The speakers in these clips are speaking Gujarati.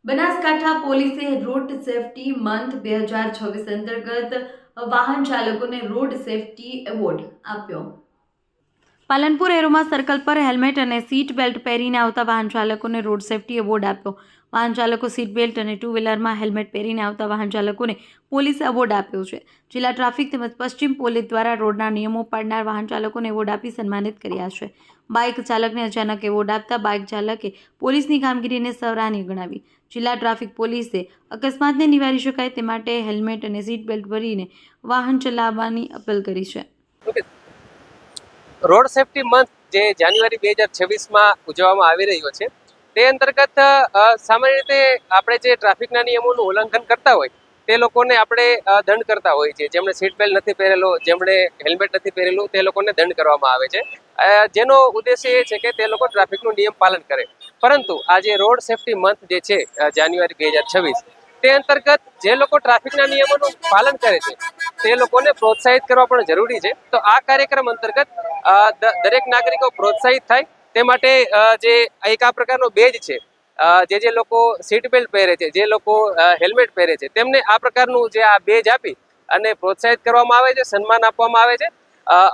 બનાસકાંઠા પોલીસે રોડ સેફટી મંથ 2026 અંતર્ગત વાહન ચાલકોને રોડ સેફટી એવોર્ડ આપ્યો। પાલનપુર એરોમા સર્કલ પર હેલ્મેટ અને સીટ બેલ્ટ પહેરીને આવતા વાહન ચાલકોને રોડ સેફટી એવોર્ડ આપ્યો। વાહન ચાલકો સીટ બેલ્ટ અને ટુ વ્હીલરમાં હેલ્મેટ પહેરીને આવતા વાહન ચાલકોને પોલીસે એવોર્ડ આપ્યો છે। જિલ્લા ટ્રાફિક તેમજ પશ્ચિમ પોલીસ દ્વારા રોડના નિયમો પાળનાર વાહન ચાલકોને એવોર્ડ આપી સન્માનિત કર્યા છે। બાઇક ચાલકને અચાનક એવોર્ડ આપતા બાઇક ચાલકે પોલીસની કામગીરીને સરાહનીય ગણાવી। જિલ્લા ટ્રાફિક પોલીસે અકસ્માતને નિવારી શકાય તે માટે હેલ્મેટ અને સીટ બેલ્ટ પહેરીને વાહન ચલાવવાની અપીલ કરી છે। રોડ સેફટી મંથ જે જાન્યુઆરી 2026માં ઉજવવામાં આવી રહ્યો છે તે અંતર્ગત સામાન્ય રીતે આપણે જે ટ્રાફિકના નિયમોનું ઉલ્લંઘન કરતા હોય તે લોકોને આપણે દંડ કરતા હોઈએ છીએ। જેમણે સીટ બેલ્ટ નથી પહેરેલો, જેમણે હેલ્મેટ નથી પહેરેલું તે લોકોને દંડ કરવામાં આવે છે, જેનો ઉદ્દેશ્ય એ છે કે તે લોકો ટ્રાફિકનું નિયમ પાલન કરે। પરંતુ આ જે રોડ સેફટી મંથ જે છે જાન્યુઆરી 2026 તે અંતર્ગત જે લોકો ટ્રાફિકના નિયમોનું પાલન કરે છે તે લોકોને પ્રોત્સાહિત કરવા પણ જરૂરી છે। તો આ કાર્યક્રમ અંતર્ગત દરેક નાગરિકો પ્રોત્સાહિત થાય તે માટે જે એક આ પ્રકારનો બેજ છે, જે લોકો સીટ બેલ્ટ પહેરે છે, જે લોકો હેલ્મેટ પહેરે છે તેમને આ પ્રકારનું જે આ બેજ આપી અને પ્રોત્સાહિત કરવામાં આવે છે, સન્માન આપવામાં આવે છે।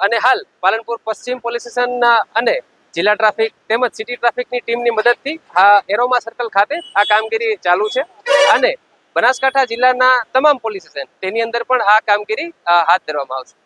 અને હાલ પાલનપુર પશ્ચિમ પોલીસ સ્ટેશન અને જિલ્લા ટ્રાફિક તેમજ સિટી ટ્રાફિકની ટીમની મદદથી આ એરોમા સર્કલ ખાતે આ કામગીરી ચાલુ છે અને બનાસકાંઠા જિલ્લાના તમામ પોલીસ સ્ટેશન તેની અંદર પણ આ કામગીરી હાથ ધરવામાં આવશે।